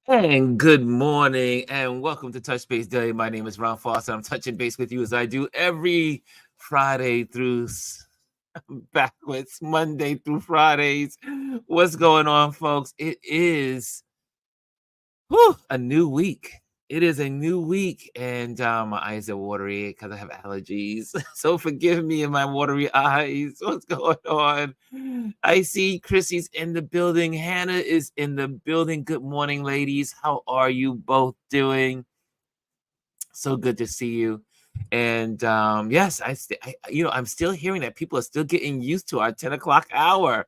And good morning, and welcome to Touch Base Daily. My name is Ron Foster. I'm touching base with you as I do every Friday through backwards, Monday through Fridays. What's going on, folks? It is a new week. It is a new week, and my eyes are watery because I have allergies. So forgive me and my watery eyes. What's going on? I see Chrissy's in the building. Hannah is in the building. Good morning, ladies. How are you both doing? So good to see you. And yes, I'm still hearing that people are still getting used to our 10 o'clock hour.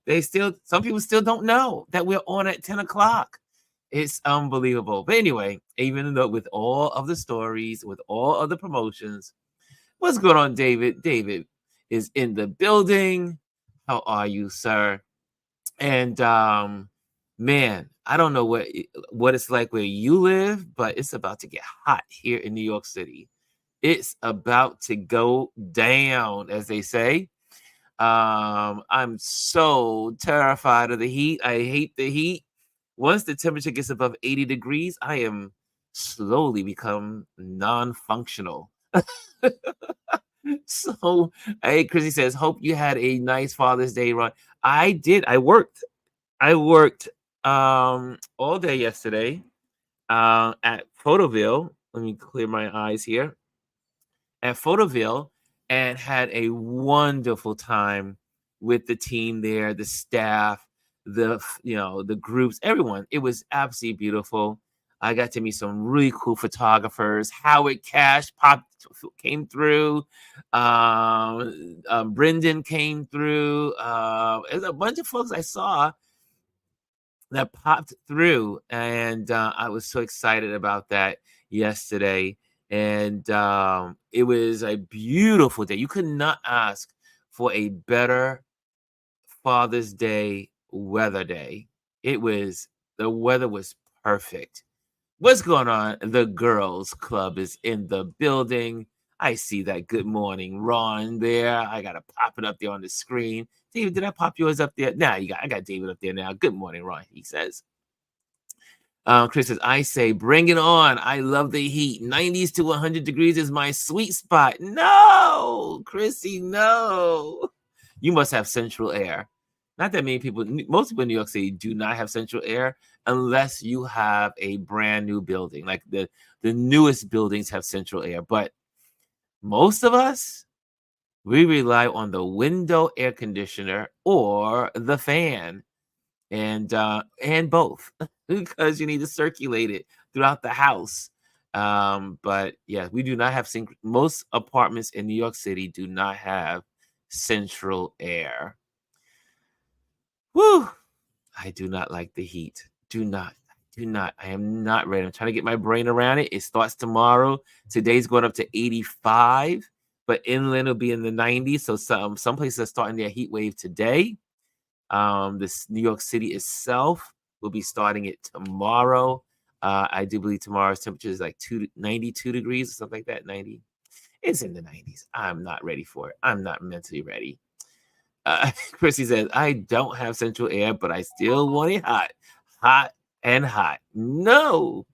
Some people still don't know that we're on at 10 o'clock. It's unbelievable. But anyway, even though with all of the stories, with all of the promotions, what's going on, David? David is in the building. How are you, sir? And man, I don't know what it's like where you live, but it's about to get hot here in New York City. It's about to go down, as they say. I'm so terrified of the heat. I hate the heat. Once the temperature gets above 80 degrees, I am slowly become non-functional. So, hey, Chrissy says, hope you had a nice Father's Day run. I did. I worked all day yesterday at Photoville. Let me clear my eyes here. At Photoville, and had a wonderful time with the team there, the staff, the groups, everyone. It was absolutely beautiful. I got to meet some really cool photographers. Howard Cash came through. Brendan came through. There's a bunch of folks I saw that popped through, and I was so excited about that yesterday. And it was a beautiful day. You could not ask for a better Father's Day weather day. The weather was perfect. What's going on? The girls club is in the building. I see that. Good morning, Ron. There, I gotta pop it up there on the screen. David, did I pop yours up there? Nah, I got David up there now. Good morning, Ron. He says. Chris says, I say, bring it on. I love the heat. 90s to 100 degrees is my sweet spot. No, Chrissy, no. You must have central air. Not that many people, most people in New York City do not have central air unless you have a brand new building. Like the newest buildings have central air. But most of us, we rely on the window air conditioner or the fan, and both because you need to circulate it throughout the house. But yeah, we do not have most apartments in New York City do not have central air. Whew. I do not like the heat. Do not. I am not ready. I'm trying to get my brain around it. It starts tomorrow. Today's going up to 85, but inland will be in the 90s. So some places are starting their heat wave today. This New York City itself will be starting it tomorrow. I do believe tomorrow's temperature is like 92 degrees or something like that. 90. It's in the 90s. I'm not ready for it. I'm not mentally ready. Chrissy says, I don't have central air, but I still want it hot. Hot and hot. No.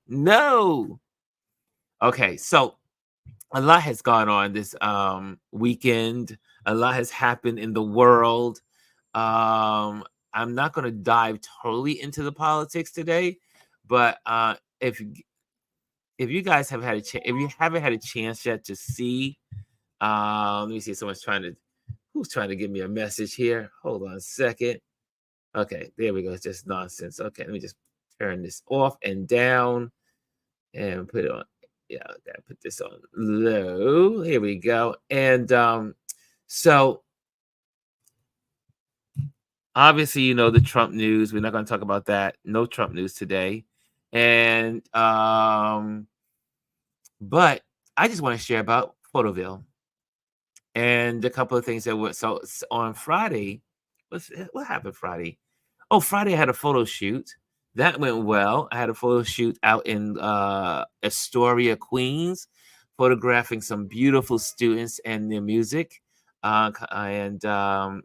Okay, so a lot has gone on this weekend. A lot has happened in the world. I'm not going to dive totally into the politics today, but if you guys have had if you haven't had a chance yet to see, let me see. Who's trying to give me a message here? Hold on a second. Okay, there we go. It's just nonsense. Okay, let me just turn this off and down and put it on. Yeah, gotta put this on low. Here we go. And so obviously, the Trump news. We're not going to talk about that. No Trump news today. And but I just want to share about Photoville and a couple of things that were so on Friday. What happened Friday? Oh, Friday I had a photo shoot. That went well. I had a photo shoot out in Astoria, Queens, photographing some beautiful students and their music. And one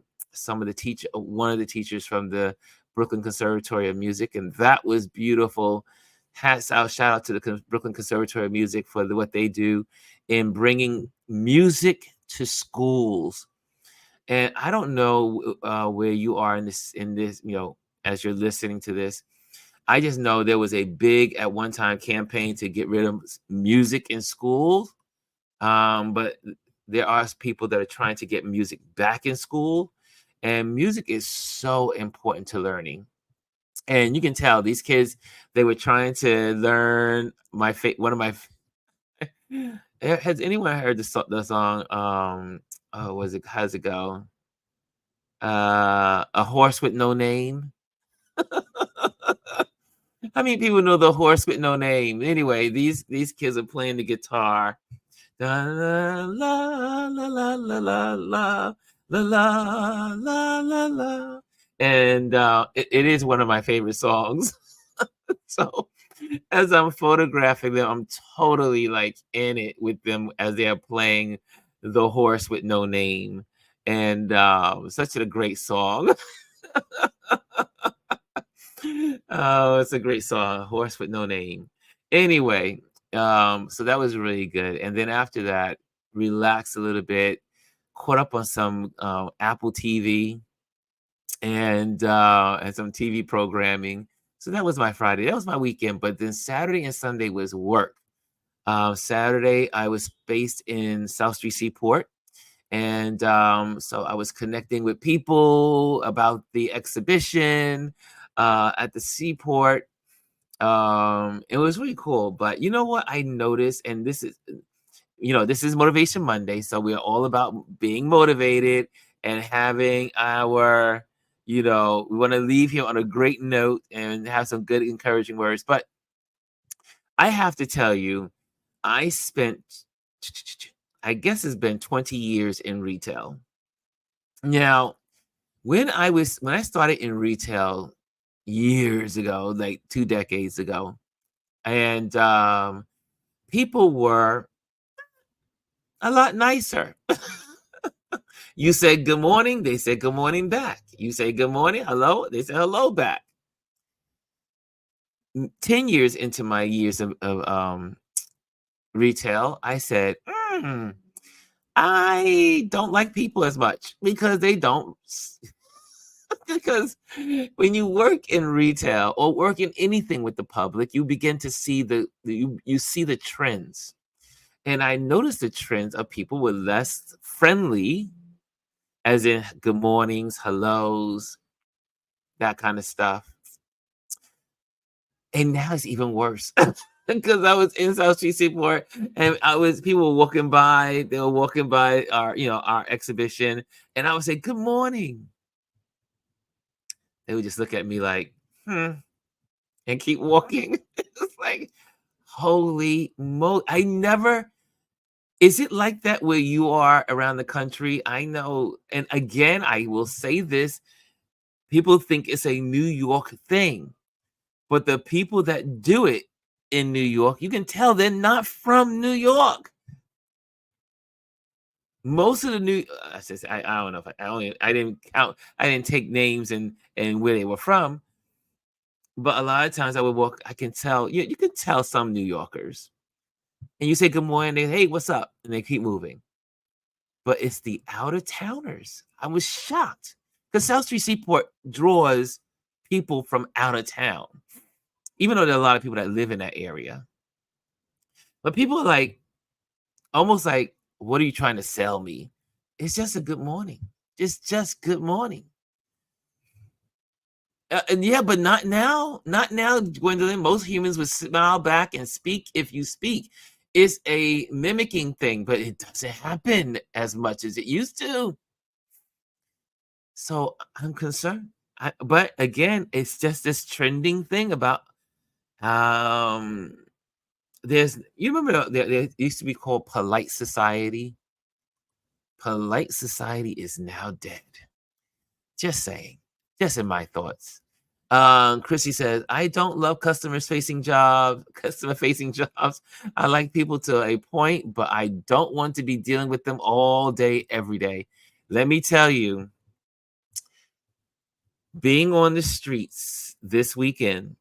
of the teachers from the Brooklyn Conservatory of Music, and that was beautiful. Hats out, shout out to the Brooklyn Conservatory of Music for what they do in bringing music to schools. And I don't know where you are in this, as you're listening to this. I just know there was a big at one time campaign to get rid of music in schools. But there are people that are trying to get music back in school, and music is so important to learning. And you can tell these kids, they were trying to learn one of my. Has anyone heard the song? Oh, was it? How's it go? A horse with no name. How many people know the horse with no name? Anyway, these kids are playing the guitar. La la la la la la la la la la la la. And it is one of my favorite songs. So as I'm photographing them, I'm totally like in it with them as they're playing the horse with no name. And such a great song. Oh, it's a great song, Horse with No Name. Anyway, so that was really good. And then after that, relaxed a little bit, caught up on some Apple TV and some TV programming. So that was my Friday. That was my weekend. But then Saturday and Sunday was work. Saturday, I was based in South Street Seaport. And so I was connecting with people about the exhibition at the seaport. It was really cool. But you know what I noticed, and this is Motivation Monday, so we're all about being motivated and having we want to leave here on a great note and have some good encouraging words. But I have to tell you, I spent, I guess it's been 20 years in retail. Now, when I started in retail years ago, like 2 decades ago, and people were a lot nicer. You said good morning, they said good morning back. You say good morning, hello, they say hello back. 10 years into my years of retail, I said, I don't like people as much because they don't. Because when you work in retail or work in anything with the public, you begin to see you see the trends. And I noticed the trends of people were less friendly, as in good mornings, hellos, that kind of stuff. And now it's even worse. Because I was in South Street Seaport and people were walking by, they were walking by our exhibition, and I would say, good morning. They would just look at me like, and keep walking. It's like, holy moly. Is it like that where you are around the country? I know. And again, I will say this, people think it's a New York thing, but the people that do it in New York, you can tell they're not from New York. Most of the I don't know if I didn't count, I didn't take names and where they were from, but a lot of times I can tell, you can tell some New Yorkers, and you say good morning, they, hey, what's up, and they keep moving. But it's the out of towners. I was shocked because South Street Seaport draws people from out of town, even though there are a lot of people that live in that area. But people are like, almost like, what are you trying to sell me? It's just a good morning. It's just good morning. And yeah, but not now. Not now, Gwendolyn. Most humans would smile back and speak if you speak. It's a mimicking thing, but it doesn't happen as much as it used to. So I'm concerned. But again, it's just this trending thing about you remember there used to be called polite society. Polite society is now dead. Just saying. Just in my thoughts. Chrissy says, I don't love customer facing jobs. I like people to a point, but I don't want to be dealing with them all day, every day. Let me tell you, being on the streets this weekend,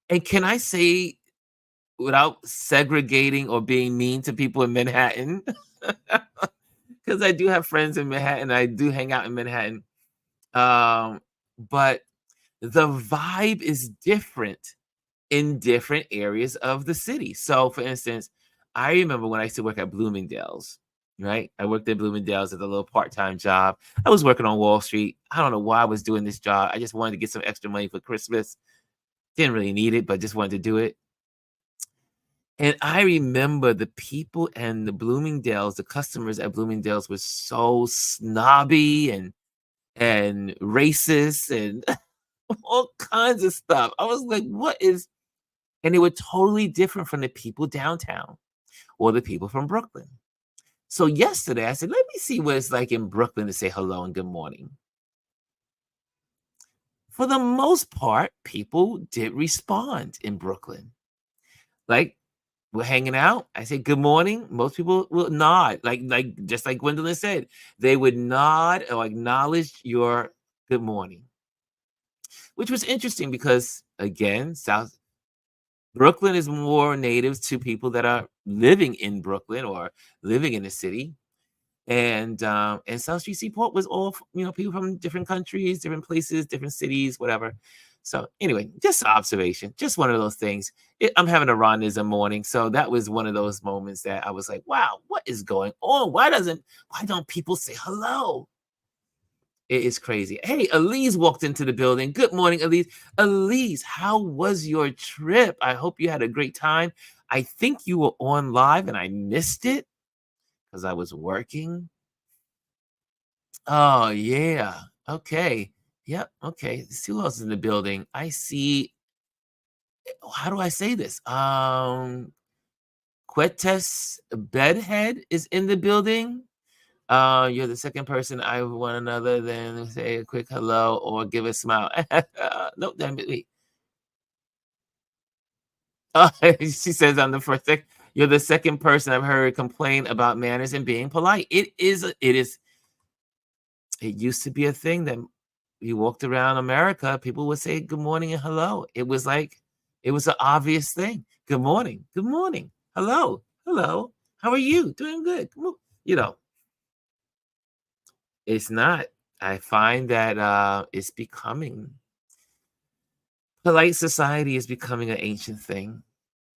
And can I say, without segregating or being mean to people in Manhattan, because I do have friends in Manhattan, I do hang out in Manhattan. Um, but the vibe is different in different areas of the city. So, for instance, I remember when I used to work at Bloomingdale's, right? I worked at Bloomingdale's as a little part-time job. I was working on Wall Street. I don't know why I was doing this job. I just wanted to get some extra money for Christmas. Didn't really need it, but just wanted to do it. And I remember the people and the Bloomingdale's, the customers at Bloomingdale's were so snobby and racist and all kinds of stuff. I was like, what is, and they were totally different from the people downtown or the people from Brooklyn. So yesterday I said, let me see what it's like in Brooklyn to say hello and good morning. For the most part, people did respond in Brooklyn. Like, we're hanging out. I say good morning. Most people will nod, like just like Gwendolyn said, they would nod or acknowledge your good morning, which was interesting because again, South Brooklyn is more native to people that are living in Brooklyn or living in the city. And South Street Seaport was all people from different countries, different places, different cities, whatever. So anyway, just an observation, just one of those things. I'm having a Ronism morning, so that was one of those moments that I was like, "Wow, what is going on? Why don't people say hello?" It is crazy. Hey, Elise walked into the building. Good morning, Elise. Elise, how was your trip? I hope you had a great time. I think you were on live and I missed it because I was working. Oh, yeah. Okay. Yep. Okay. Let's see who else is in the building. I see. How do I say this? Quetes Bedhead is in the building. You're the second person I want another than say a quick hello or give a smile. No, damn it. Wait. She says on the first sec, you're the second person I've heard complain about manners and being polite. It used to be a thing that you walked around America, people would say good morning and hello. It was an obvious thing. Good morning. Good morning. Hello. Hello. How are you? Doing good. Come on. You know, it's not. I find that it's becoming polite society is becoming an ancient thing.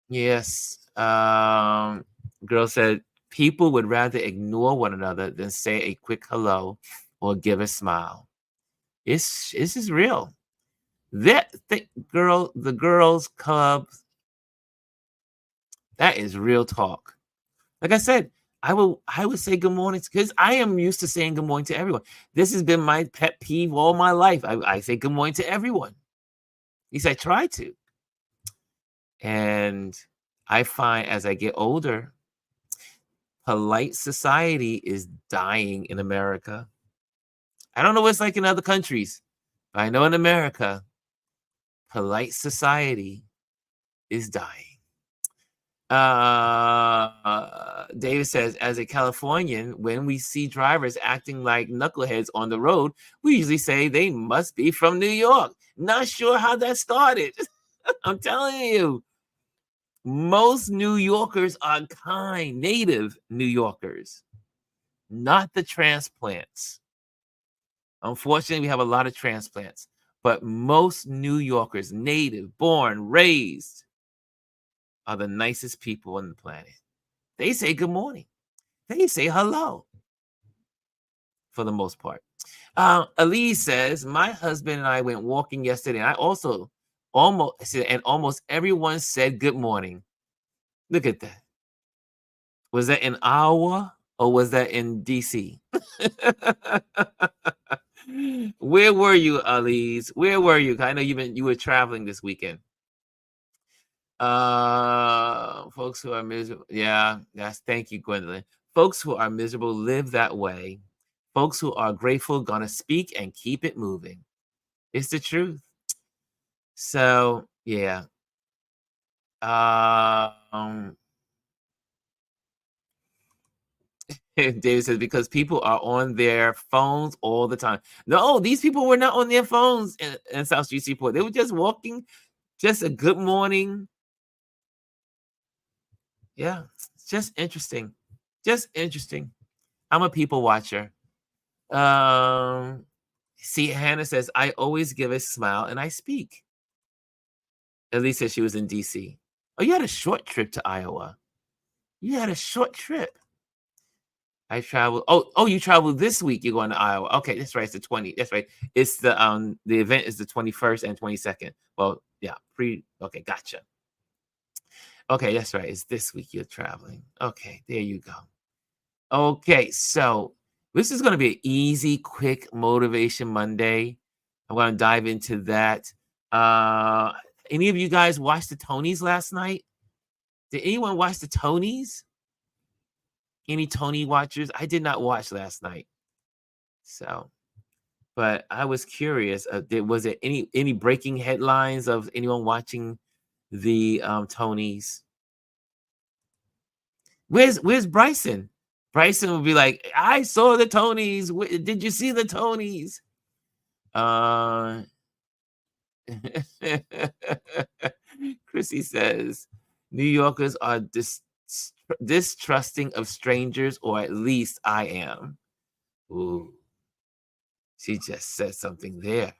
Yes. Girl said people would rather ignore one another than say a quick hello or give a smile. This is real. The girls club, that is real talk. Like I said, I would say good morning because I am used to saying good morning to everyone. This has been my pet peeve all my life. I say good morning to everyone. At least I try to. And I find as I get older, polite society is dying in America. I don't know what it's like in other countries, but I know in America, polite society is dying. David says, as a Californian, when we see drivers acting like knuckleheads on the road, we usually say they must be from New York. Not sure how that started. I'm telling you, most New Yorkers are kind, native New Yorkers, not the transplants. Unfortunately, we have a lot of transplants, but most New Yorkers, native, born, raised, are the nicest people on the planet. They say good morning. They say hello for the most part. Elise says, my husband and I went walking yesterday, and I also almost everyone said good morning. Look at that. Was that in Iowa or was that in DC? Where were you, Elise? Where were you? I know you were traveling this weekend. Folks who are miserable. Yeah, yes. Thank you, Gwendolyn. Folks who are miserable live that way. Folks who are grateful gonna speak and keep it moving. It's the truth. So yeah. Um David says because people are on their phones all the time. No, these people were not on their phones in South Street Seaport. They were just walking Just a good morning. Yeah, it's just interesting. Just interesting. I'm a people watcher. Um, see, Hannah says, I always give a smile and I speak. Elise says she was in DC. Oh, you had a short trip to Iowa. You had a short trip. I traveled. Oh, you traveled this week. You're going to Iowa. Okay, that's right. It's the 20. That's right. It's the event is the 21st and 22nd. Well, yeah, okay, gotcha. Okay, that's right. It's this week you're traveling. Okay, there you go. Okay, so this is going to be an easy, quick motivation Monday. I'm going to dive into that. Any of you guys watch the Tonys last night? Did anyone watch the Tonys? Any Tony watchers? I did not watch last night. So, but I was curious. Was it any breaking headlines of anyone watching the Tonys? Where's Bryson? Bryson would be like, I saw the Tonys. Did you see the Tonys? Chrissy says, New Yorkers are distrusting of strangers, or at least I am. Ooh, she just said something there.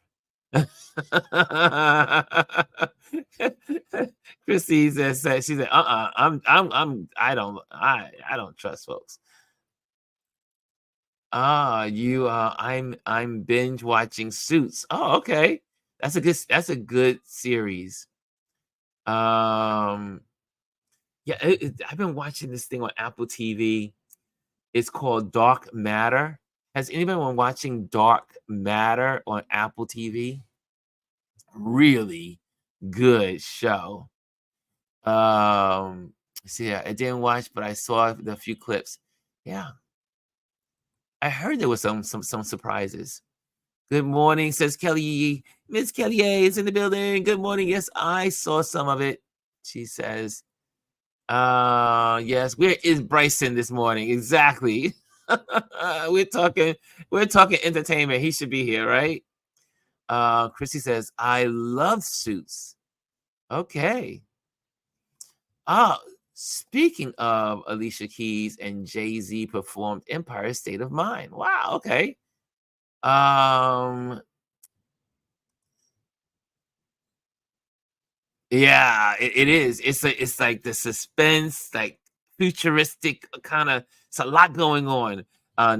Chrissy says, she said, I don't trust folks. I'm binge watching Suits. Oh, okay. That's a good series. Yeah, I've been watching this thing on Apple TV. It's called Dark Matter. Has anybody been watching Dark Matter on Apple TV? Really good show. See, I didn't watch, but I saw the few clips. Yeah, I heard there was some surprises. Good morning, says Kelly. Miss Kelly A is in the building. Good morning. Yes, I saw some of it. She says, yes, where is Bryson this morning? Exactly. we're talking entertainment. He should be here, right? Chrissy says, I love Suits. Okay. Speaking of Alicia Keys and Jay-Z performed Empire State of Mind. Wow, okay. Yeah, it is. It's like the suspense, like futuristic kind of. It's a lot going on.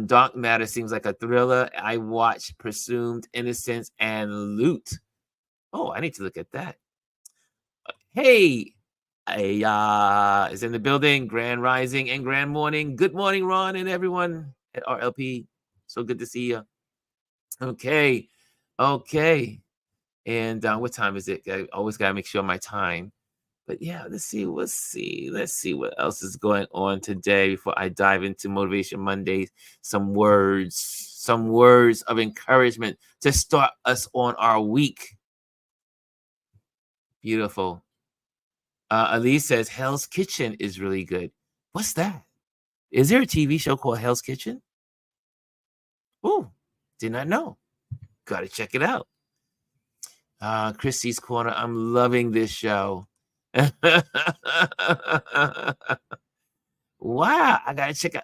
Dark Matter seems like a thriller. I watched Presumed Innocence and Loot. Oh, I need to look at that. Hey, is in the building. Grand Rising and Grand Morning. Good morning, Ron and everyone at RLP. So good to see you. Okay, okay. And what time is it? I always gotta make sure my time. But yeah, let's see. Let's see what else is going on today before I dive into Motivation Mondays. Some words of encouragement to start us on our week. Beautiful. Elise says Hell's Kitchen is really good. What's that? Is there a TV show called Hell's Kitchen? Oh, did not know. Gotta check it out. Christy's Corner. I'm loving this show. Wow, I gotta check out.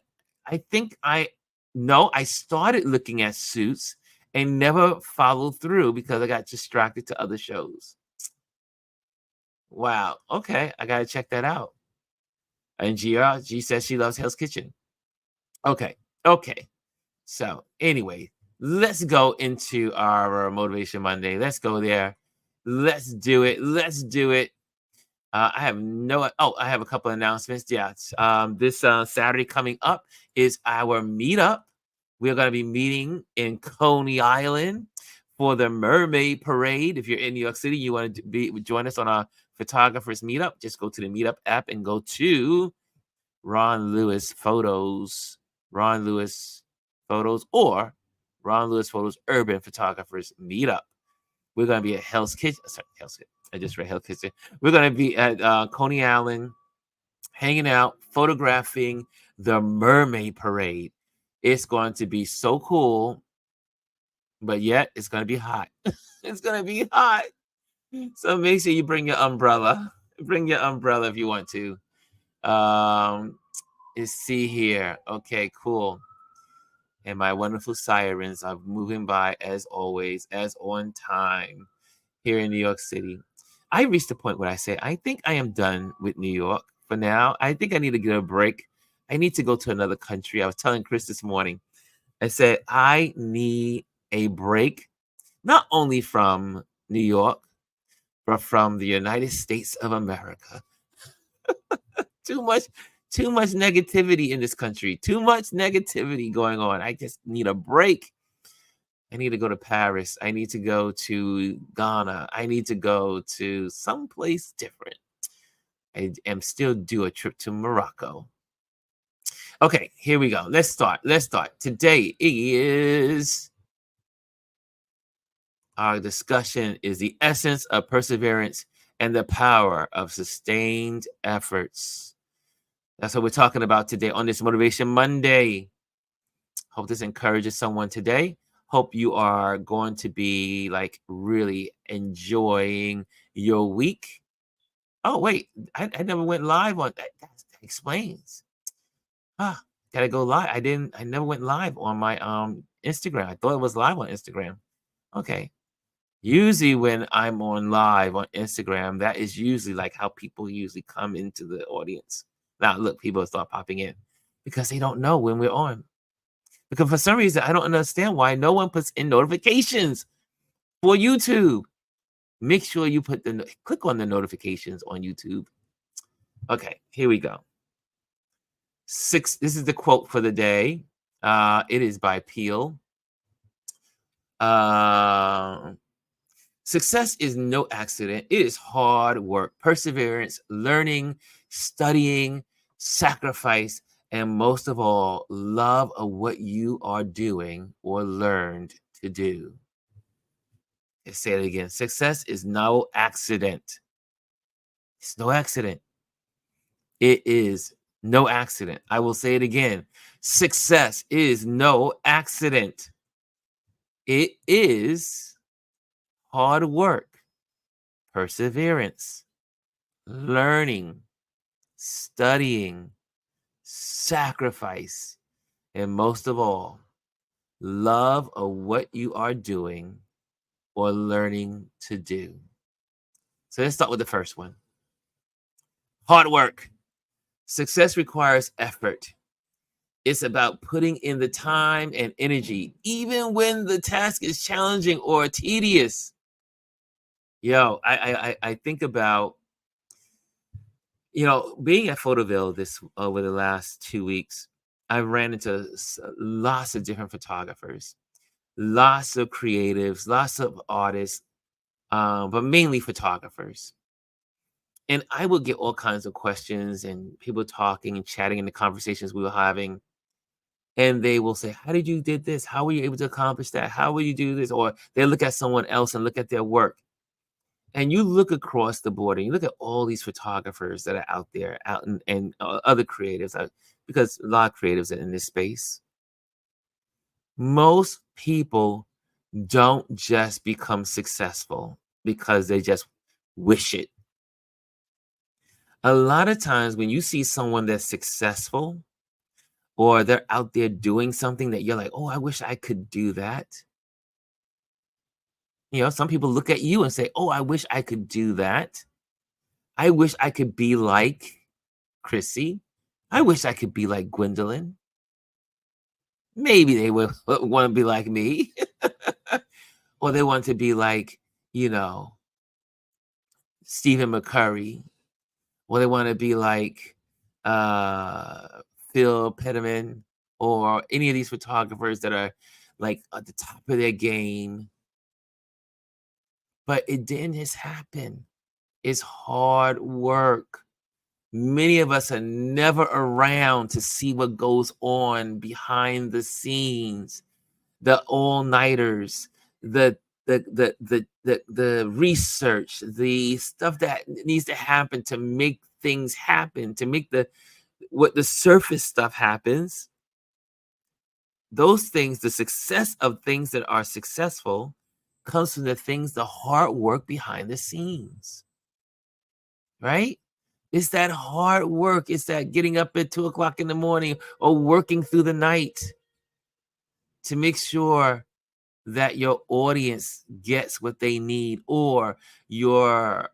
I started looking at Suits and never followed through because I got distracted to other shows. Wow. Okay, I gotta check that out. And G says she loves Hell's Kitchen. Okay. Okay. So anyway, let's go into our Motivation Monday. Let's go there. Let's do it. Let's do it. I have a couple of announcements. Yeah. This Saturday coming up is our meetup. We're going to be meeting in Coney Island for the Mermaid Parade. If you're in New York City, you want to join us on our photographers meetup, just go to the meetup app and go to Ron Lewis Photos or Ron Lewis Photos Urban Photographers Meetup. We're going to be at Hell's Kitchen. Sorry, Hell's Kitchen. I just read Hell's Kitchen. We're going to be at Coney Island, hanging out, photographing the Mermaid Parade. It's going to be so cool, but yet it's going to be hot. It's going to be hot. So make sure you bring your umbrella. Bring your umbrella if you want to. Let's see here. Okay, cool. And my wonderful sirens are moving by as always, as on time here in New York City. I reached the point where I say, I think I am done with New York for now. I think I need to get a break. I need to go to another country. I was telling Chris this morning, I said, I need a break, not only from New York, but from the United States of America. Too much, too much negativity in this country. Too much negativity going on. I just need a break. I need to go to Paris. I need to go to Ghana. I need to go to someplace different. I am still due a trip to Morocco. Okay, here we go. Let's start. Today is our discussion is the essence of perseverance and the power of sustained efforts. That's what we're talking about today on this Motivation Monday. Hope this encourages someone today. Hope you are going to be like really enjoying your week. Oh, wait, I never went live on that. That explains. Gotta go live. I never went live on my Instagram. I thought it was live on Instagram. Okay. Usually when I'm on live on Instagram, that is usually like how people usually come into the audience. Now, look, people start popping in because they don't know when we're on. Because for some reason, I don't understand why no one puts in notifications for YouTube. Make sure you click on the notifications on YouTube. Okay, here we go. This is the quote for the day. It is by Peel. Success is no accident. It is hard work, perseverance, learning, studying, sacrifice, and most of all, love of what you are doing or learned to do. Let's say it again. Success is no accident. It's no accident. It is no accident. I will say it again. Success is no accident. It is hard work, perseverance, learning, studying, sacrifice, and most of all, love of what you are doing or learning to do. So let's start with the first one. Hard work. Success requires effort. It's about putting in the time and energy, even when the task is challenging or tedious. I think about, being at Photoville over the last 2 weeks. I ran into lots of different photographers, lots of creatives, lots of artists, but mainly photographers. And I would get all kinds of questions and people talking and chatting in the conversations we were having. And they will say, how did you did this? How were you able to accomplish that? How will you do this? Or they look at someone else and look at their work. And you look across the board and you look at all these photographers that are out there, and other creatives, because a lot of creatives are in this space. Most people don't just become successful because they just wish it. A lot of times when you see someone that's successful or they're out there doing something that you're like, oh, I wish I could do that. Some people look at you and say, oh, I wish I could do that. I wish I could be like Chrissy. I wish I could be like Gwendolyn. Maybe they would want to be like me. Or they want to be like, Stephen McCurry. Or they want to be like Phil Peterman, or any of these photographers that are like at the top of their game. But it didn't just happen. It's hard work. Many of us are never around to see what goes on behind the scenes, the all-nighters, the research, the stuff that needs to happen to make things happen, to make the surface stuff happens. Those things, the success of things that are successful, comes from the things, the hard work behind the scenes, right? It's that hard work. It's that getting up at 2 o'clock in the morning or working through the night to make sure that your audience gets what they need, or your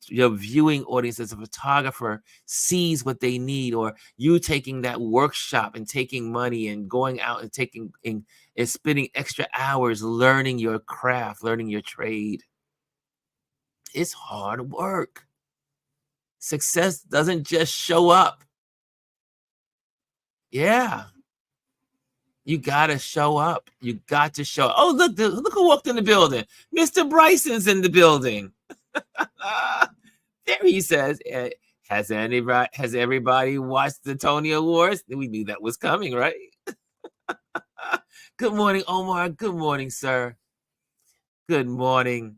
viewing audience as a photographer sees what they need, or you taking that workshop and taking money and going out and and spending extra hours learning your craft, learning your trade. It's hard work. Success doesn't just show up. Yeah. You gotta show up. You got to show up. Oh, look who walked in the building. Mr. Bryson's in the building. There he says, has everybody watched the Tony Awards? We knew that was coming, right? Good morning, Omar. Good morning, sir. Good morning.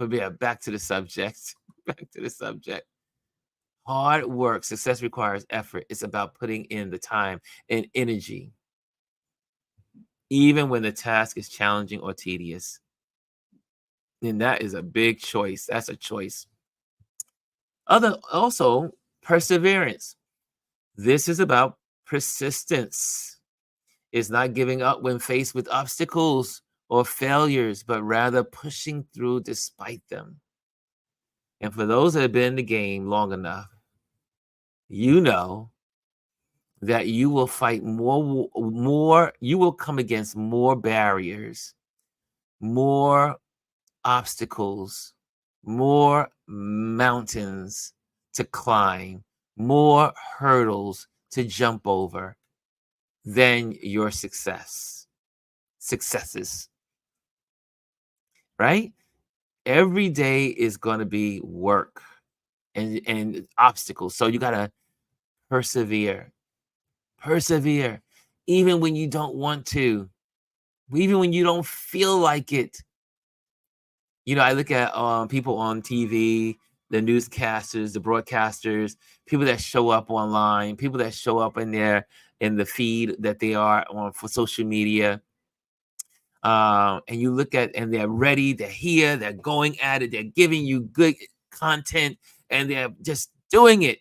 But yeah, back to the subject. Back to the subject. Hard work. Success requires effort. It's about putting in the time and energy, even when the task is challenging or tedious. And that is a big choice. That's a choice. Also, perseverance. This is about persistence. It's not giving up when faced with obstacles or failures, but rather pushing through despite them. And for those that have been in the game long enough, you know that you will fight more, you will come against more barriers, more obstacles, more mountains to climb, more hurdles to jump over than your successes, right? Every day is going to be work and obstacles. So you got to persevere, even when you don't want to, even when you don't feel like it. You know, I look at people on TV, the newscasters, the broadcasters, people that show up online, people that show up in the feed that they are on for social media. And you look at, and they're ready, they're here, they're going at it, they're giving you good content, and they're just doing it.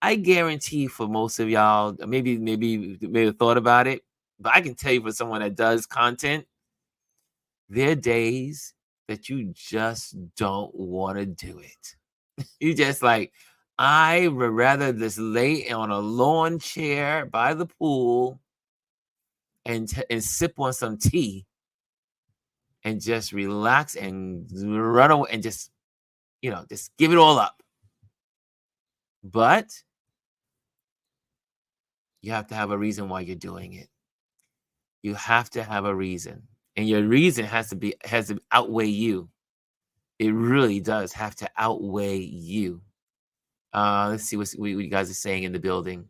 I guarantee for most of y'all, maybe have thought about it, but I can tell you for someone that does content, there are days that you just don't want to do it. You just like, I would rather just lay on a lawn chair by the pool and sip on some tea and just relax and run away and just give it all up. But you have to have a reason why you're doing it. You have to have a reason. And your reason has to outweigh you. It really does have to outweigh you. Let's see what you guys are saying in the building.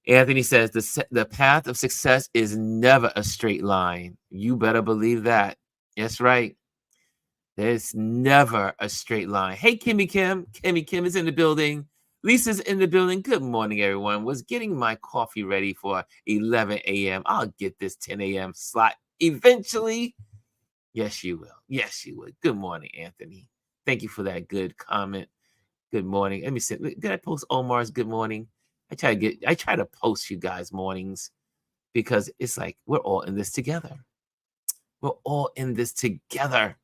Anthony says the path of success is never a straight line. You better believe that. That's right. There's never a straight line. Hey, Kimmy Kim is in the building. Lisa's in the building. Good morning, everyone. Was getting my coffee ready for 11 a.m. I'll get this 10 a.m. slot eventually. Yes, you will. Yes, you would. Good morning, Anthony. Thank you for that good comment. Good morning. Let me see. Did I post Omar's good morning? I try to post you guys mornings because it's like we're all in this together. We're all in this together.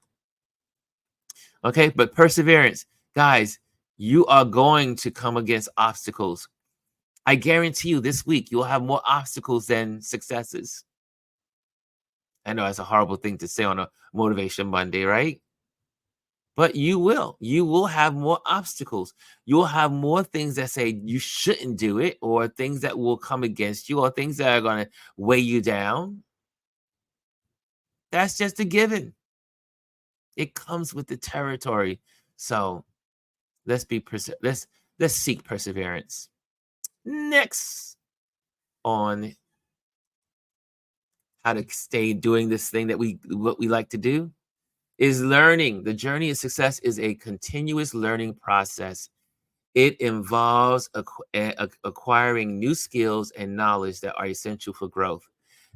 Okay, but perseverance, guys, you are going to come against obstacles. I guarantee you this week you'll have more obstacles than successes. I know it's a horrible thing to say on a Motivation Monday, right? But you will have more obstacles. You'll have more things that say you shouldn't do it, or things that will come against you, or things that are going to weigh you down. That's just a given. It comes with the territory. So let's seek perseverance. Next on how to stay doing this thing that what we like to do is learning. The journey of success is a continuous learning process. It involves acquiring new skills and knowledge that are essential for growth.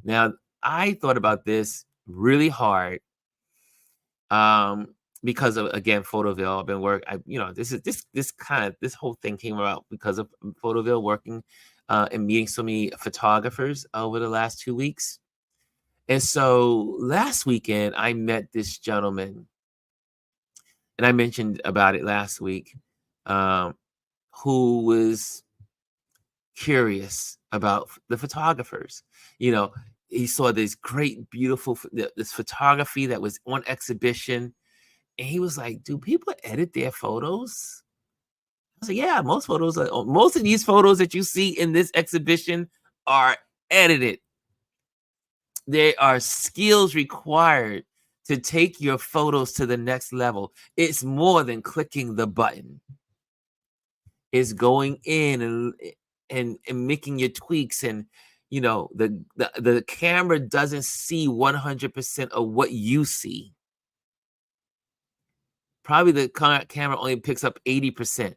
Now, I thought about this really hard. Um, because of, again, Photoville. I've been this whole thing came about because of Photoville, working and meeting so many photographers over the last 2 weeks. And so last weekend I met this gentleman, and I mentioned about it last week, um, who was curious about the photographers. You know, he saw this great, beautiful, this photography that was on exhibition, and he was like, "Do people edit their photos?" I was like, "Yeah, most of these photos that you see in this exhibition are edited. There are skills required to take your photos to the next level. It's more than clicking the button. It's going in and making your tweaks, and the camera doesn't see 100% of what you see. Probably the camera only picks up 80%,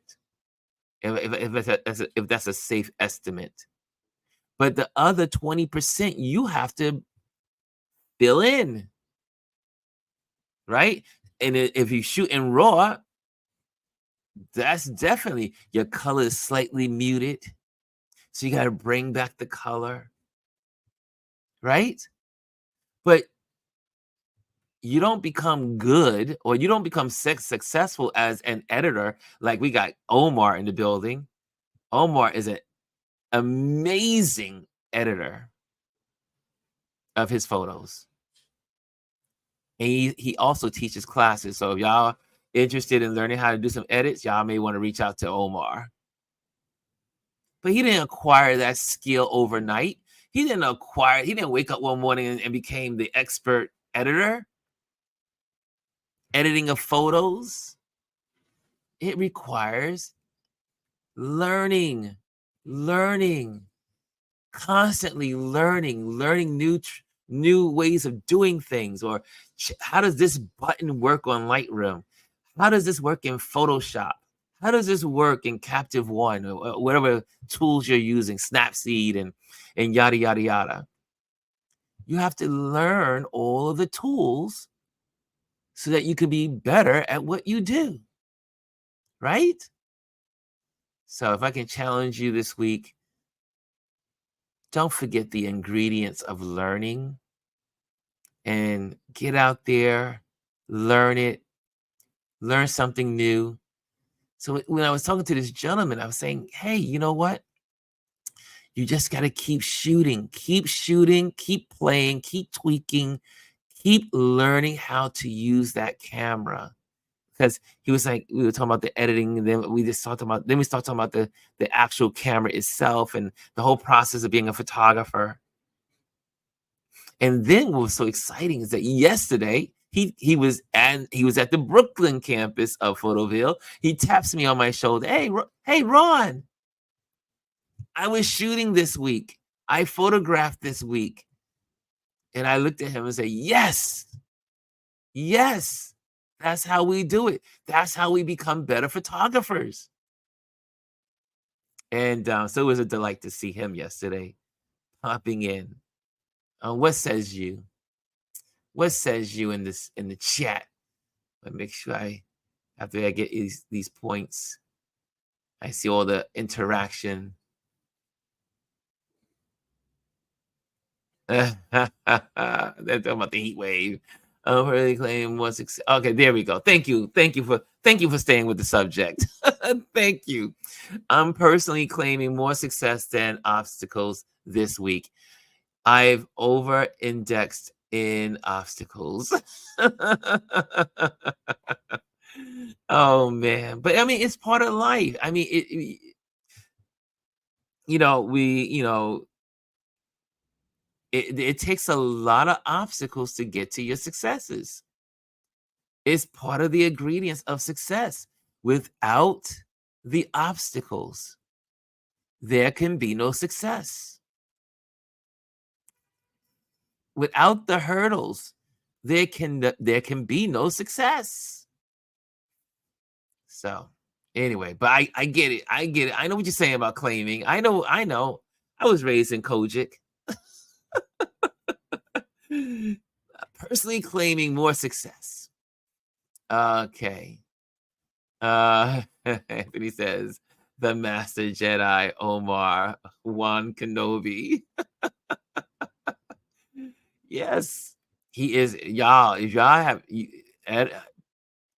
if that's a safe estimate. But the other 20% you have to fill in, right? And if you shoot in RAW, that's definitely your color is slightly muted. So you got to bring back the color, right? But you don't become good, or you don't become successful as an editor. Like, we got Omar in the building. Omar is an amazing editor of his photos. And he also teaches classes. So if y'all interested in learning how to do some edits, y'all may want to reach out to Omar. But he didn't acquire that skill overnight. He didn't wake up one morning and became the expert editor. Editing of photos, it requires learning, learning, constantly learning new ways of doing things. Or how does this button work on Lightroom? How does this work in Photoshop? How does this work in Captive One, or whatever tools you're using, Snapseed and yada yada yada? You have to learn all of the tools so that you can be better at what you do, right? So if I can challenge you this week, don't forget the ingredients of learning, and get out there, learn it, learn something new. So when I was talking to this gentleman, I was saying, hey, you know what? You just got to keep shooting, keep playing, keep tweaking, keep learning how to use that camera. Because he was like, we were talking about the editing, and then we started talking about the actual camera itself and the whole process of being a photographer. And then what was so exciting is that yesterday he was at the Brooklyn campus of Photoville. He taps me on my shoulder. Hey, Ron, I was shooting this week. I photographed this week. And I looked at him and said, yes, that's how we do it. That's how we become better photographers. And so it was a delight to see him yesterday popping in. What says you? What says you in the chat? Let me make sure after I get these points, I see all the interaction. They're talking about the heat wave. Really claim more success. Okay, there we go. Thank you for staying with the subject. Thank you. I'm personally claiming more success than obstacles this week. I've over-indexed in obstacles. Oh man, but I mean, it's part of life. I mean, it takes a lot of obstacles to get to your successes. It's part of the ingredients of success. Without the obstacles, there can be no success. Without the hurdles, there can be no success. So anyway, but I get it. I get it. I know what you're saying about claiming. I know. I was raised in Kojic. personally claiming more success. Okay. Anthony says, the Master Jedi Omar Wan Kenobi. Yes, he is. Y'all, if y'all have, if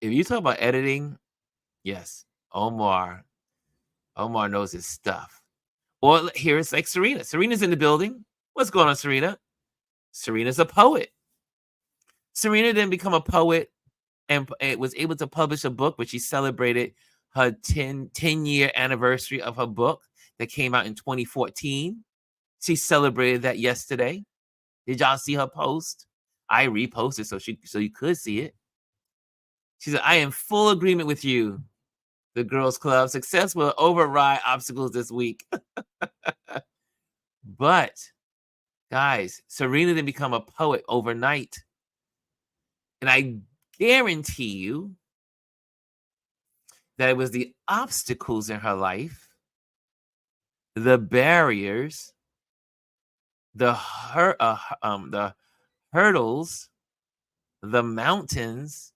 you talk about editing, yes, Omar. Omar knows his stuff. Or here it's like Serena. Serena's in the building. What's going on, Serena? Serena's a poet. Serena didn't become a poet and was able to publish a book, but she celebrated her 10-year anniversary of her book that came out in 2014. She celebrated that yesterday. Did y'all see her post? I reposted so you could see it. She said, I am full agreement with you. The girls club success will override obstacles this week. But guys, Serena didn't become a poet overnight. And I guarantee you that it was the obstacles in her life, the barriers, the hurdles, the mountains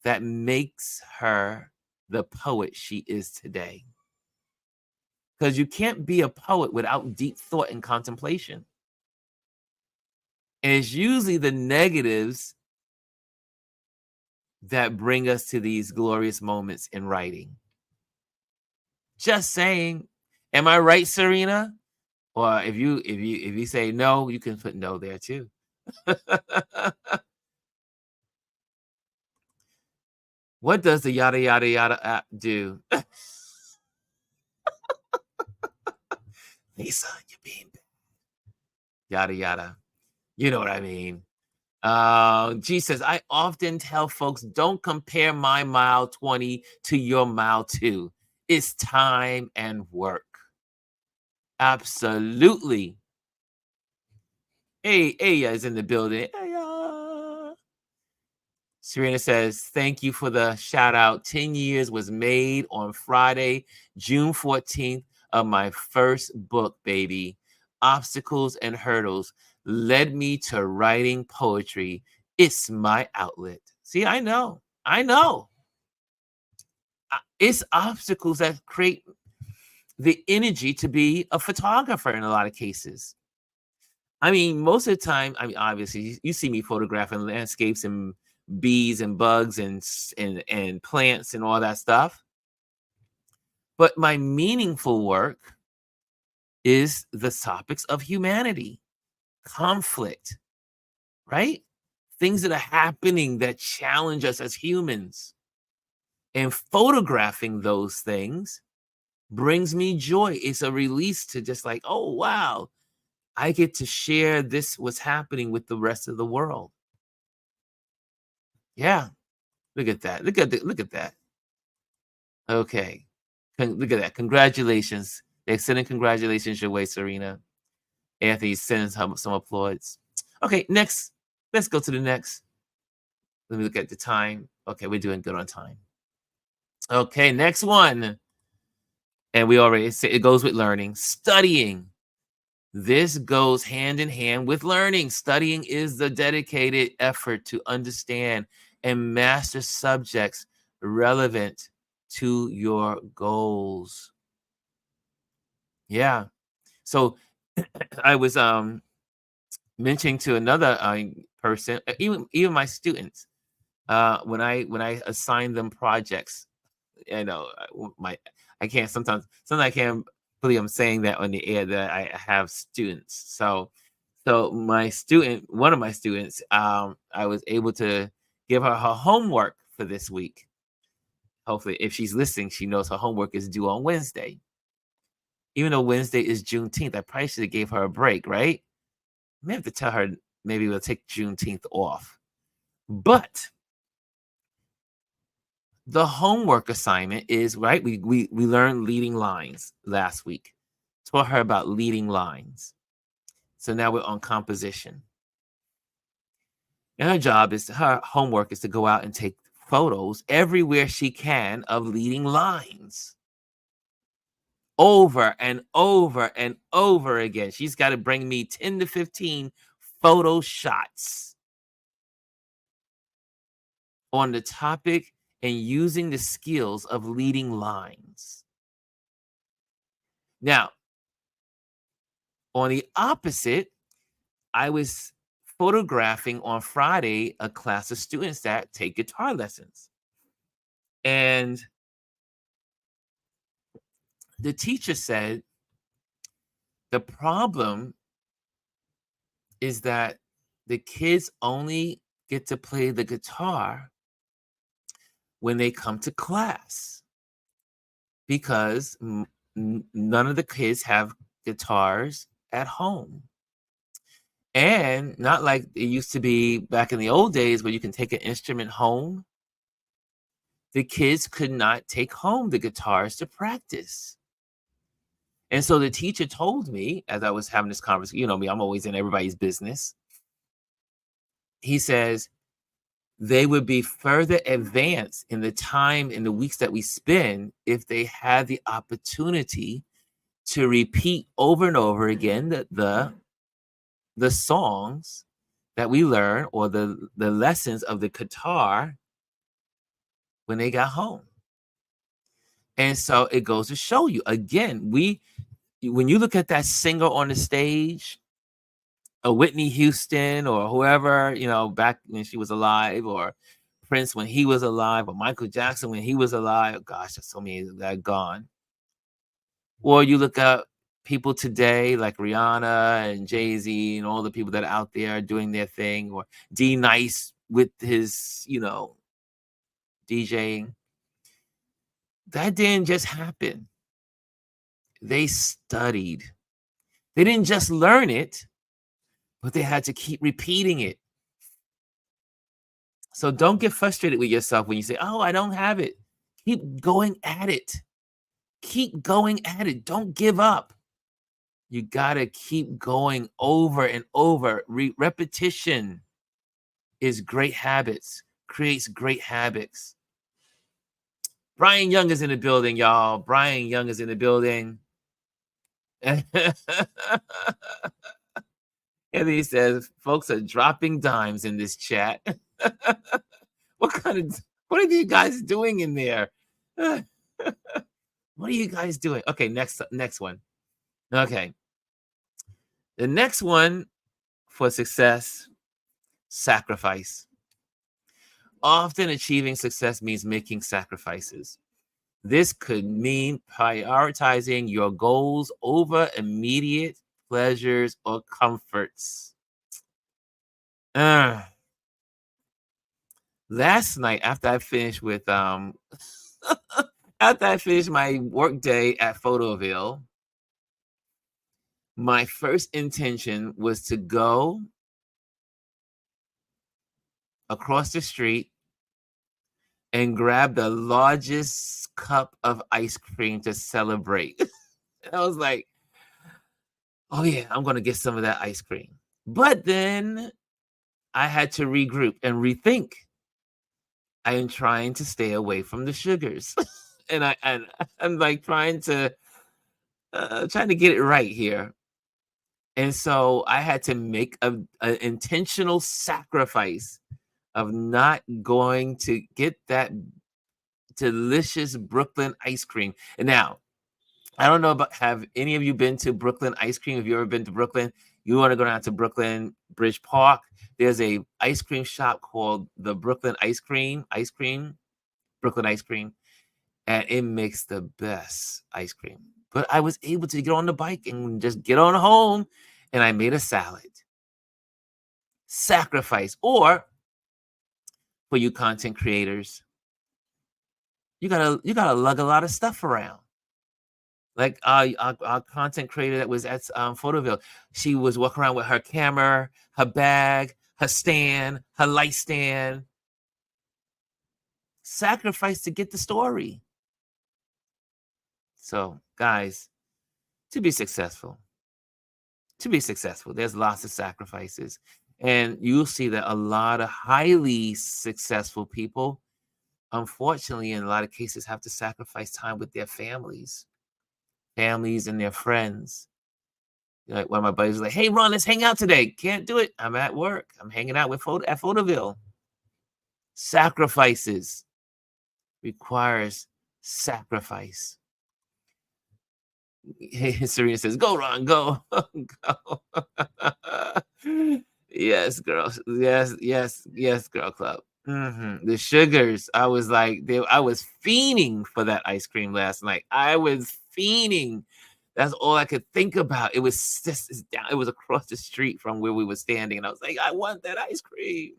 that makes her the poet she is today. Because you can't be a poet without deep thought and contemplation. And it's usually the negatives that bring us to these glorious moments in writing. Just saying. Am I right, Serena? Or if you say no, you can put no there too. What does the yada yada yada app do? Lisa, you're being bad. Yada yada. You know what I mean. G says, I often tell folks, don't compare my mile 20 to your mile 2. It's time and work. Absolutely. Hey, Aya is in the building. Aya. Serena says, thank you for the shout out. 10 years was made on Friday, June 14th of my first book, baby. Obstacles and hurdles led me to writing poetry. It's my outlet. See, I know. It's obstacles that create the energy to be a photographer in a lot of cases. I mean, most of the time, I mean, obviously, you see me photographing landscapes and bees and bugs and plants and all that stuff. But my meaningful work is the topics of humanity, conflict, right? Things that are happening that challenge us as humans. And photographing those things brings me joy. It's a release to just like, oh, wow, I get to share this, what's happening with the rest of the world. Yeah. Look at that. Look at that. Okay. Look at that. Congratulations. They're sending congratulations your way, Serena. Anthony sends some applause. Okay, next. Let's go to the next. Let me look at the time. Okay, we're doing good on time. Okay, next one. And we already say it goes with learning. Studying. This goes hand in hand with learning. Studying is the dedicated effort to understand and master subjects relevant to your goals. Yeah. So I was mentioning to another person, even my students, when I assign them projects, you know, I can't sometimes I can't believe I'm saying that on the air that I have students. So one of my students, I was able to give her homework for this week. Hopefully, if she's listening, she knows her homework is due on Wednesday. Even though Wednesday is Juneteenth, I probably should have gave her a break, right? I may have to tell her maybe we'll take Juneteenth off. But the homework assignment is, right, we learned leading lines last week. Taught her about leading lines. So now we're on composition. And her homework is to go out and take photos everywhere she can of leading lines. Over and over and over again. She's got to bring me 10 to 15 photo shots on the topic and using the skills of leading lines. Now, on the opposite, I was photographing on Friday a class of students that take guitar lessons. And the teacher said, the problem is that the kids only get to play the guitar when they come to class because none of the kids have guitars at home. And not like it used to be back in the old days where you can take an instrument home. The kids could not take home the guitars to practice. And so the teacher told me, as I was having this conversation, you know me, I'm always in everybody's business. He says, they would be further advanced in the time, in the weeks that we spend, if they had the opportunity to repeat over and over again the songs that we learn, or the lessons of the guitar when they got home. And so it goes to show you, again, when you look at that singer on the stage, a Whitney Houston or whoever, you know, back when she was alive, or Prince when he was alive, or Michael Jackson when he was alive. Oh, gosh, there's so many that are gone. Or you look at people today like Rihanna and Jay-Z and all the people that are out there doing their thing, or D Nice with his, you know, DJing. That didn't just happen. They studied. They didn't just learn it, but they had to keep repeating it. So don't get frustrated with yourself when you say, oh, I don't have it. Keep going at it. Keep going at it. Don't give up. You got to keep going over and over. Repetition is great habits, creates great habits. Brian Young is in the building, y'all. Brian Young is in the building. And he says, folks are dropping dimes in this chat. What are you guys doing in there? What are you guys doing? Okay, next one. Okay. The next one for success, sacrifice. Often achieving success means making sacrifices. This could mean prioritizing your goals over immediate pleasures or comforts. Last night, after I finished with after I finished my work day at Photoville, my first intention was to go across the street and grab the largest cup of ice cream to celebrate. I was like, oh yeah, I'm going to get some of that ice cream. But then I had to regroup and rethink. I am trying to stay away from the sugars. and I'm like trying to get it right here. And so I had to make an intentional sacrifice of not going to get that delicious Brooklyn ice cream. And now, I don't know about, have any of you been to Brooklyn ice cream? Have you ever been to Brooklyn? You want to go down to Brooklyn Bridge Park. There's a ice cream shop called the Brooklyn Brooklyn Ice Cream. And it makes the best ice cream. But I was able to get on the bike and just get on home, and I made a salad. Sacrifice. Or for you content creators, you gotta lug a lot of stuff around. Like our content creator that was at Photoville, she was walking around with her camera, her bag, her stand, her light stand. Sacrifice to get the story. So, guys, to be successful, there's lots of sacrifices. And you'll see that a lot of highly successful people, unfortunately, in a lot of cases, have to sacrifice time with their families and their friends. Like one of my buddies was like, "Hey, Ron, let's hang out today." Can't do it. I'm at work. I'm hanging out with at Photoville. Sacrifices requires sacrifice. Hey, Serena says, "Go, Ron, go, go." Yes, girls. Yes, yes, yes, girl club. The sugars. I was like, I was fiending for that ice cream last night. I was fiending. That's all I could think about. It was just down. It was across the street from where we were standing, and I was like, I want that ice cream.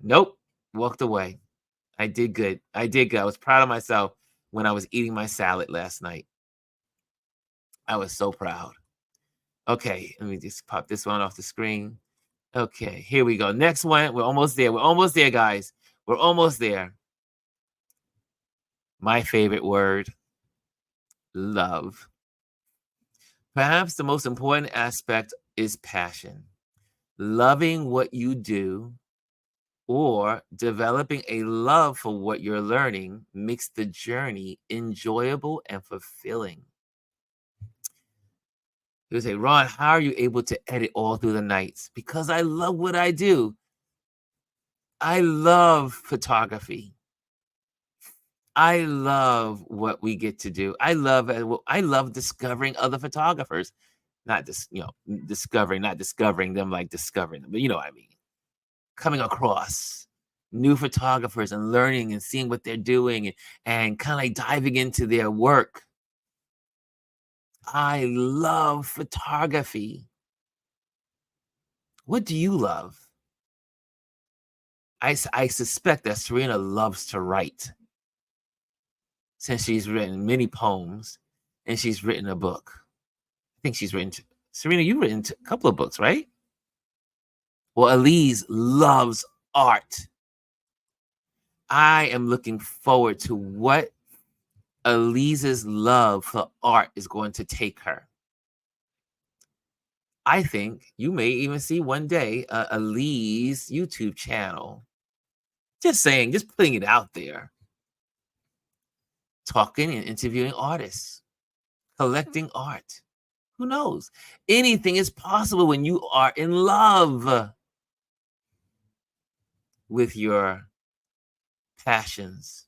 Nope. Walked away. I did good. I did good. I was proud of myself when I was eating my salad last night. I was so proud. Okay, let me just pop this one off the screen. Okay, here we go. Next one. We're almost there. We're almost there, guys. We're almost there. My favorite word, love. Perhaps the most important aspect is passion. Loving what you do or developing a love for what you're learning makes the journey enjoyable and fulfilling. You say, Ron, how are you able to edit all through the nights? Because I love what I do. I love photography. I love what we get to do. I love discovering other photographers. Not just, not discovering them like discovering them, but you know what I mean. Coming across new photographers and learning and seeing what they're doing and kind of like diving into their work. I love photography. What do you love? I suspect that Serena loves to write, since she's written many poems and she's written a book. I think she's written, Serena, you've written a couple of books, right? Well, Elise loves art. I am looking forward to what Elise's love for art is going to take her. I think you may even see one day Elise YouTube channel. Just saying, just putting it out there. Talking and interviewing artists, collecting art. Who knows? Anything is possible when you are in love with your passions.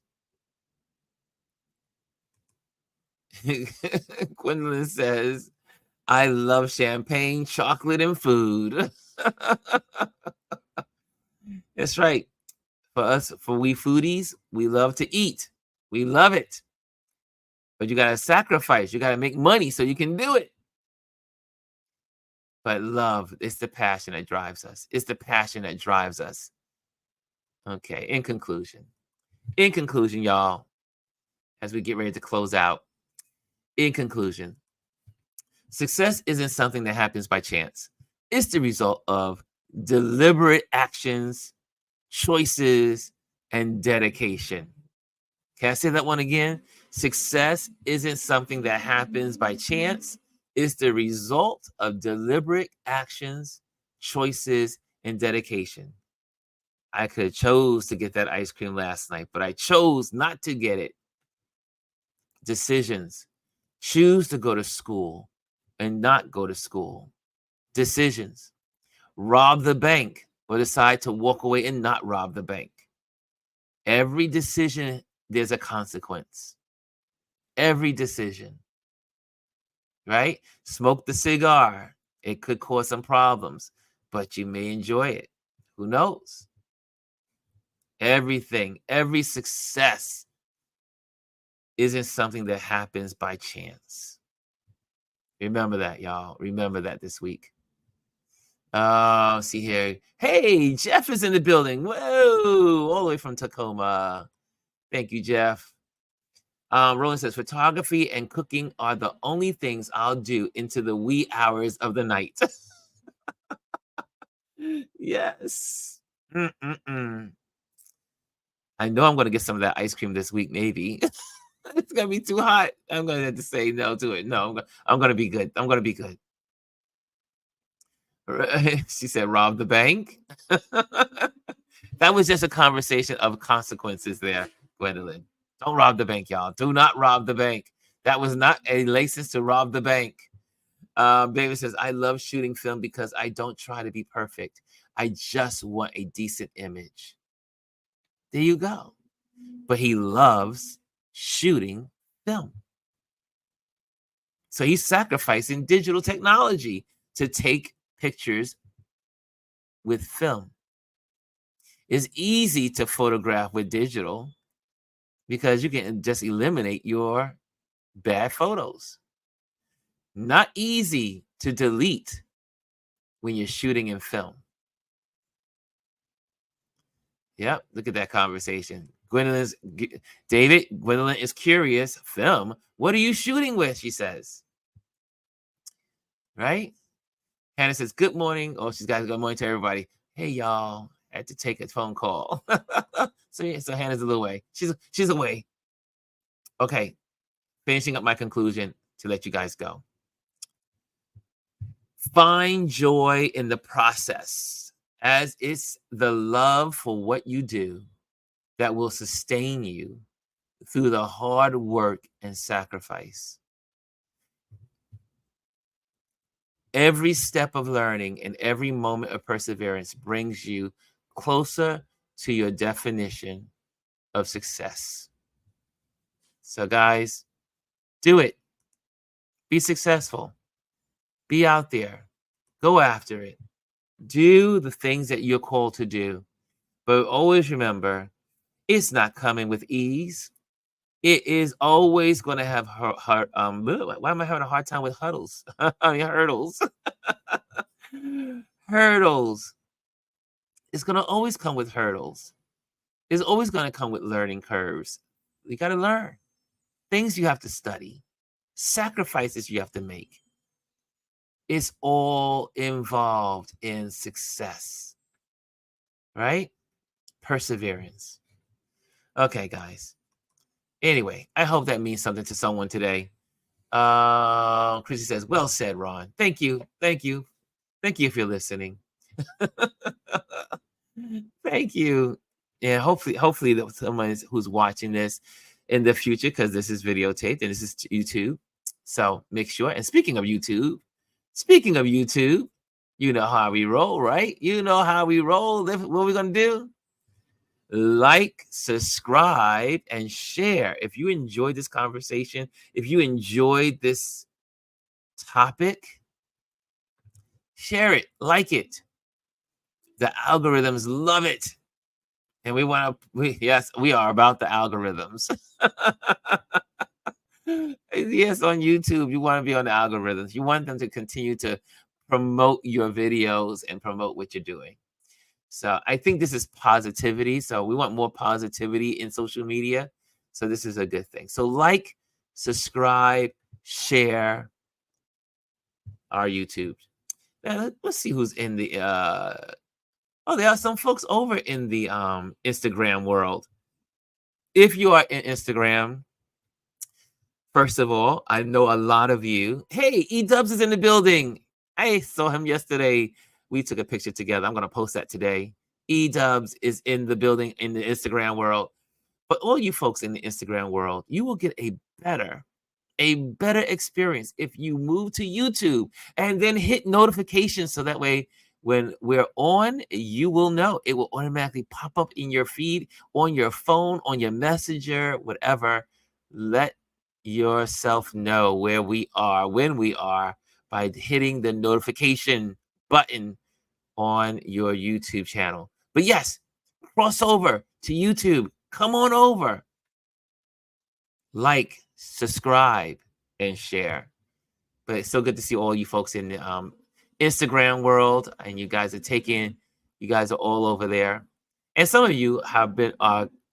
Gwendolyn says, I love champagne, chocolate, and food. That's right. For us, for we foodies, we love to eat. We love it. But you got to sacrifice. You got to make money so you can do it. But love, it's the passion that drives us. It's the passion that drives us. Okay, in conclusion, y'all, as we get ready to close out, in conclusion, success isn't something that happens by chance. It's the result of deliberate actions, choices, and dedication. Can I say that one again? Success isn't something that happens by chance. It's the result of deliberate actions, choices, and dedication. I could have chose to get that ice cream last night, but I chose not to get it. Decisions. Choose to go to school and not go to school. Decisions. Rob the bank or decide to walk away and not rob the bank. Every decision, there's a consequence. Every decision. Right? Smoke the cigar. It could cause some problems, but you may enjoy it. Who knows? Everything, every success isn't something that happens by chance. Remember that, y'all. Remember that this week. See here. Hey, Jeff is in the building. Whoa, all the way from Tacoma. Thank you, Jeff. Roland says, photography and cooking are the only things I'll do into the wee hours of the night. Yes. I know I'm going to get some of that ice cream this week, maybe. It's going to be too hot. I'm going to have to say no to it. No, I'm going to be good. I'm going to be good. She said, rob the bank. That was just a conversation of consequences there, Gwendolyn. Don't rob the bank, y'all. Do not rob the bank. That was not a license to rob the bank. David says, I love shooting film because I don't try to be perfect. I just want a decent image. There you go. But he loves shooting film. So he's sacrificing digital technology to take pictures with film. It's easy to photograph with digital because you can just eliminate your bad photos. Not easy to delete when you're shooting in film. Yep, look at that conversation. Gwendolyn is curious. Film? What are you shooting with? She says. Right? Hannah says, good morning. Oh, she's got good morning to everybody. Hey, y'all. I had to take a phone call. So Hannah's a little away. She's away. Okay. Finishing up my conclusion to let you guys go. Find joy in the process, as it's the love for what you do that will sustain you through the hard work and sacrifice. Every step of learning and every moment of perseverance brings you closer to your definition of success. So guys, do it. Be successful. Be out there. Go after it. Do the things that you're called to do. But always remember, it's not coming with ease. It is always going to have why am I having a hard time with hurdles? Hurdles. Hurdles. It's going to always come with hurdles. It's always going to come with learning curves. You got to learn. Things you have to study. Sacrifices you have to make. It's all involved in success. Right? Perseverance. Okay, guys. Anyway, I hope that means something to someone today. Chrissy says, well said, Ron. Thank you. Thank you. Thank you if you're listening. Thank you. Yeah, hopefully someone who's watching this in the future, because this is videotaped and this is YouTube. So make sure. And speaking of YouTube, you know how we roll, right? You know how we roll. What are we going to do? Like, subscribe, and share. If you enjoyed this conversation, if you enjoyed this topic, share it, like it. The algorithms love it. And we are about the algorithms. Yes, on YouTube, you want to be on the algorithms. You want them to continue to promote your videos and promote what you're doing. So I think this is positivity. So we want more positivity in social media. So this is a good thing. So like, subscribe, share our YouTube. Now, let's see who's in the there are some folks over in the Instagram world. If you are in Instagram, first of all, I know a lot of you. Hey, E-Dubs is in the building. I saw him yesterday. We took a picture together. I'm going to post that today. E-Dubs is in the building in the Instagram world. But all you folks in the Instagram world, you will get a better experience if you move to YouTube and then hit notifications, so that way when we're on, you will know. It will automatically pop up in your feed, on your phone, on your messenger, whatever. Let yourself know where we are, when we are, by hitting the notification button on your YouTube channel. But yes, cross over to YouTube. Come on over. Like, subscribe, and share. But it's so good to see all you folks in the Instagram world, and you guys are all over there. And some of you have been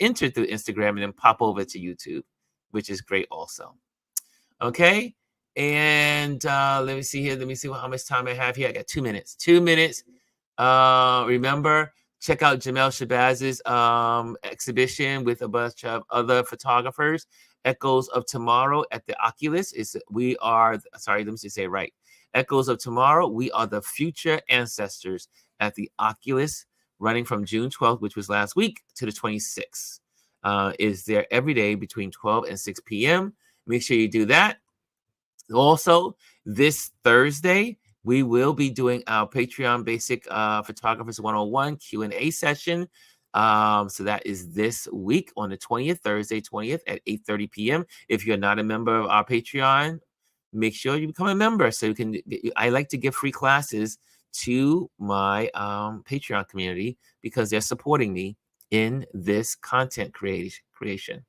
entered through Instagram and then pop over to YouTube, which is great also. Okay. And let me see here. Let me see how much time I have here. I got 2 minutes. 2 minutes. Remember, check out Jamel Shabazz's exhibition with a bunch of other photographers. Echoes of Tomorrow at the Oculus. Let me just say it right. Echoes of Tomorrow. We are the future ancestors at the Oculus, running from June 12th, which was last week, to the 26th. Is there every day between 12 and 6 p.m. Make sure you do that. Also, This Thursday, we will be doing our Patreon Basic Photographers 101 Q&A session. So that is this week on the 20th, Thursday 20th at 8:30 p.m. If you're not a member of our Patreon, make sure you become a member so you can. I like to give free classes to my Patreon community because they're supporting me in this content creation.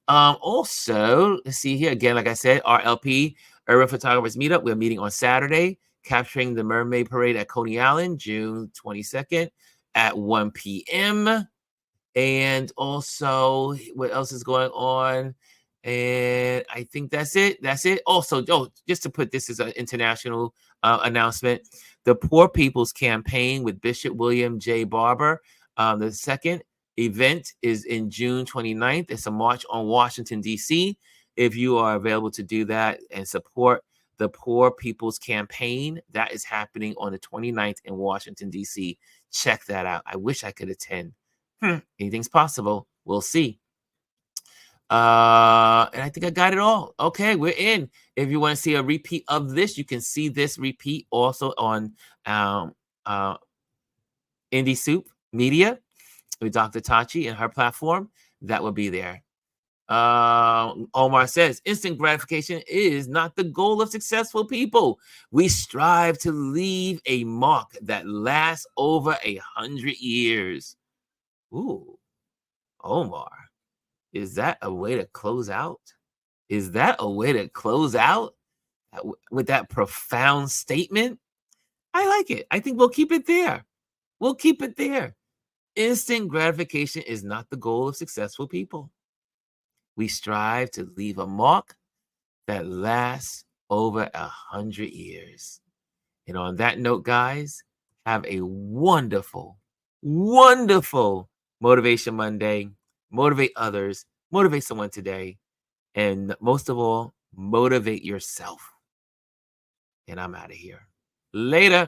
Also, let's see here again, like I said, RLP Urban Photographers Meetup. We're meeting on Saturday, capturing the Mermaid Parade at Coney Island, June 22nd at 1 p.m. And also, what else is going on? And I think that's it. That's it. Also, just to put this as an international announcement, the Poor People's Campaign with Bishop William J. Barber, the second event is in June 29th. It's a march on Washington, D.C. If you are available to do that and support the Poor People's Campaign, that is happening on the 29th in Washington, D.C. Check that out. I wish I could attend. Anything's possible. We'll see. And I think I got it all. Okay, we're in. If you want to see a repeat of this, you can see this repeat also on Indie Soup Media with Dr. Tachi and her platform. That will be there. Omar says, instant gratification is not the goal of successful people. We strive to leave a mark that lasts over 100 years. Ooh, Omar, is that a way to close out? Is that a way to close out with that profound statement? I like it. I think we'll keep it there. We'll keep it there. Instant gratification is not the goal of successful people. We strive to leave a mark that lasts over 100 years. And on that note, guys, have a wonderful, wonderful Motivation Monday. Motivate others, motivate someone today, and most of all, motivate yourself. And I'm out of here. Later.